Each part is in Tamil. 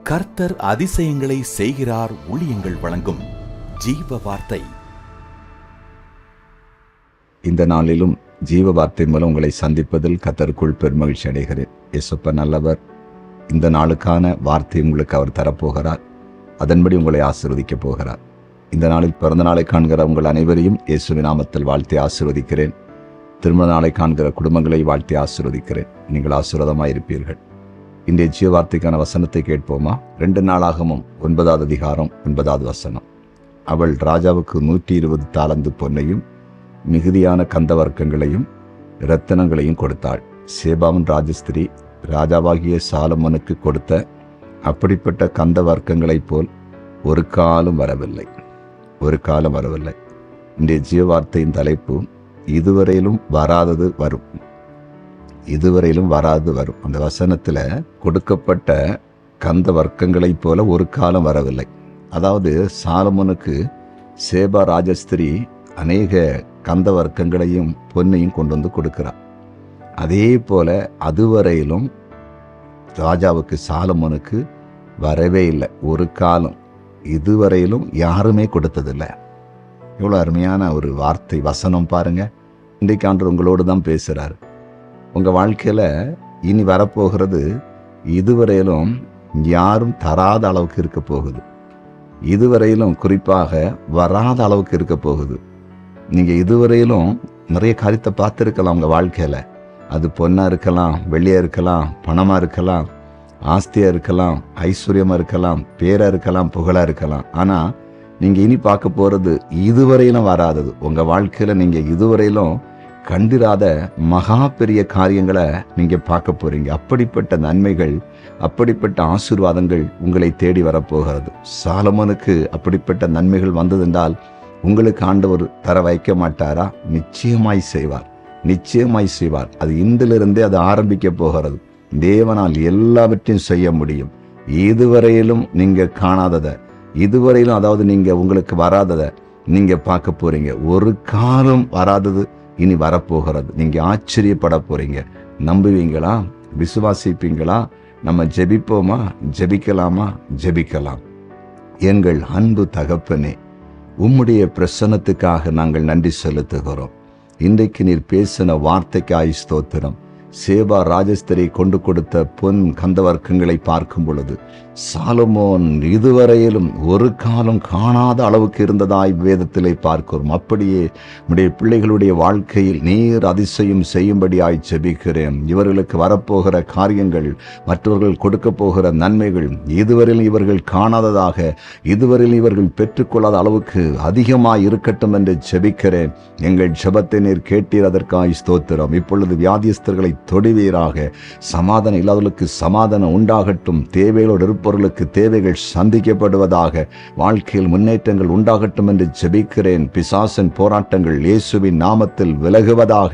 கர்த்தர் அதிசயங்களை செய்கிறார். ஊழியங்கள் வழங்கும் ஜீவ வார்த்தை. இந்த நாளிலும் ஜீவ வார்த்தை மூலம் உங்களை சந்திப்பதில் கர்த்தருக்குள் பெருமகிழ்ச்சி அடைகிறேன். இயேசுப்பா நல்லவர். இந்த நாளுக்கான வார்த்தை உங்களுக்கு அவர் தரப்போகிறார். அதன்படி உங்களை ஆசீர்வதிக்கப் போகிறார். இந்த நாளில் பிறந்த நாளை காண்கிற உங்கள் அனைவரையும் இயேசுவின் நாமத்தில் வாழ்த்தி ஆசீர்வதிக்கிறேன். திருமண நாளை காண்கிற குடும்பங்களை வாழ்த்தி ஆசீர்வதிக்கிறேன். நீங்கள் ஆசீர்வாதமாய் இருப்பீர்கள். இன்றைய ஜீவ வார்த்தைக்கான வசனத்தை கேட்போமா? 2 நாளாகமம் 9வது அதிகாரம் 9வது வசனம். அவள் ராஜாவுக்கு 120 தாலந்து பொன்னையும் மிகுதியான கந்த வர்க்கங்களையும் இரத்தினங்களையும் கொடுத்தாள். சேபாவின் ராஜஸ்திரி ராஜாவாகிய சாலமோனுக்கு கொடுத்த அப்படிப்பட்ட கந்த வர்க்கங்களைப் போல் ஒரு காலம் வரவில்லை. இன்றைய ஜீவ வார்த்தையின் தலைப்பு இதுவரையிலும் வராதது வரும். அந்த வசனத்துல கொடுக்கப்பட்ட கந்த வர்க்கங்களைப் போல ஒரு காலம் வரவில்லை. அதாவது சாலமோனுக்கு சேபா ராஜஸ்திரி அநேக கந்த வர்க்கங்களையும் பொன்னையும் கொண்டு வந்து கொடுக்கிறார். அதே போல அதுவரையிலும் ராஜாவுக்கு சாலமோனுக்கு வரவே இல்லை ஒரு காலம். இதுவரையிலும் யாருமே கொடுத்ததில்லை. எவ்வளோ அருமையான ஒரு வார்த்தை வசனம் பாருங்க. இன்றைக்கு ஆண்டவர் உங்களோடு தான் பேசுகிறார். உங்கள் வாழ்க்கையில் இனி வரப்போகிறது இதுவரையிலும் யாரும் தராத அளவுக்கு இருக்க போகுது. இதுவரையிலும் குறிப்பாக வராத அளவுக்கு இருக்க போகுது. நீங்கள் இதுவரையிலும் நிறைய காரியத்தை பார்த்துருக்கலாம் உங்கள் வாழ்க்கையில். அது பொண்ணாக இருக்கலாம், வெள்ளியாக இருக்கலாம், பணமாக இருக்கலாம், ஆஸ்தியாக இருக்கலாம், ஐஸ்வர்யமாக இருக்கலாம், பேராக இருக்கலாம், புகழாக இருக்கலாம். ஆனால் நீங்கள் இனி பார்க்க போகிறது இதுவரையிலும் வராதது. உங்கள் வாழ்க்கையில் நீங்கள் இதுவரையிலும் கண்டிராத மகா பெரிய காரியங்களை நீங்கள் பார்க்க போறீங்க. அப்படிப்பட்ட நன்மைகள், அப்படிப்பட்ட ஆசீர்வாதங்கள் உங்களை தேடி வரப்போகிறது. சாலமோனுக்கு அப்படிப்பட்ட நன்மைகள் வந்ததென்றால் உங்களுக்கு ஆண்டவர் தர வைக்க மாட்டாரா? நிச்சயமாய் செய்வார். அது இன்றிலிருந்தே அது ஆரம்பிக்க போகிறது. தேவனால் எல்லாவற்றையும் செய்ய முடியும். இதுவரையிலும் நீங்க காணாததை, இதுவரையிலும் அதாவது நீங்க உங்களுக்கு வராததை நீங்க பார்க்க போறீங்க. ஒரு காலம் வராதது இனி வரப்போகிறது. நீங்க ஆச்சரியப்பட போறீங்க. நம்புவீங்களா? விசுவாசிப்பீங்களா? நம்ம ஜெபிக்கலாம். எங்கள் அன்பு தகப்பனே, உம்முடைய பிரசன்னத்துக்காக நாங்கள் நன்றி செலுத்துகிறோம். இன்றைக்கு நீர் பேசின வார்த்தைக்காய் ஸ்தோத்திரம். சேபா ராஜஸ்திரி கொண்டு கொடுத்த பொன் கந்த வர்க்கங்களை பார்க்கும் பொழுது சாலமோன் இதுவரையிலும் ஒரு காலம் காணாத அளவுக்கு இருந்ததாய் வேதத்திலே பார்க்கிறோம். அப்படியே நம்முடைய பிள்ளைகளுடைய வாழ்க்கையில் நீர் அதிசயம் செய்யும்படியாய் ஜெபிக்கிறேன். இவர்களுக்கு வரப்போகிற காரியங்கள், மற்றவர்கள் கொடுக்க போகிற நன்மைகள் இதுவரையிலும் இவர்கள் காணாததாக, இதுவரையில் இவர்கள் பெற்றுக்கொள்ளாத அளவுக்கு அதிகமாய் இருக்கட்டும் என்று ஜெபிக்கிறேன். எங்கள் ஜெபத்தை நீர் கேட்டீர், அதற்காய் ஸ்தோத்திரம். இப்பொழுது வியாதியஸ்தர்களை தொடுவீராக. சமாதானம் இல்லாதவர்களுக்கு சமாதானம் உண்டாகட்டும். தேவைகளோடு இருப்பவர்களுக்கு தேவைகள் சந்திக்கப்படுவதாக. வாழ்க்கையில் முன்னேற்றங்கள் உண்டாகட்டும் என்று ஜெபிக்கிறேன். பிசாசின் போராட்டங்கள் இயேசுவின் நாமத்தில் விலகுவதாக.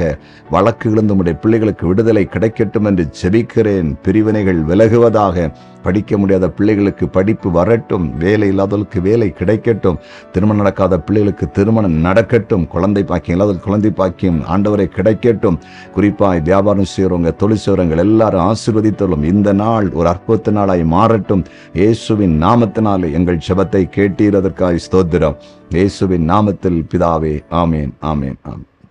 வழக்குகளிலிருந்து உம்முடைய பிள்ளைகளுக்கு விடுதலை கிடைக்கட்டும் என்று ஜெபிக்கிறேன். பிரிவினைகள் விலகுவதாக. படிக்க முடியாத பிள்ளைகளுக்கு படிப்பு வரட்டும். வேலை இல்லாதவர்களுக்கு வேலை கிடைக்கட்டும். திருமணம் நடக்காத பிள்ளைகளுக்கு திருமணம் நடக்கட்டும். குழந்தை பாக்கியம் இல்லாதவர்களுக்கு குழந்தை பாக்கியம் ஆண்டவரை கிடைக்கட்டும். குறிப்பாய் வியாபாரம் செய்கிறவங்க, தொழில் செய்கிறவங்க எல்லாரும் ஆசீர்வதித்தலும் இந்த நாள் ஒரு அற்புத நாளாய் மாறட்டும். இயேசுவின் நாமத்தினாலே எங்கள் ஜெபத்தை கேட்டீர், அதற்காய் ஸ்தோத்திரம். இயேசுவின் நாமத்தில் பிதாவே, ஆமேன்.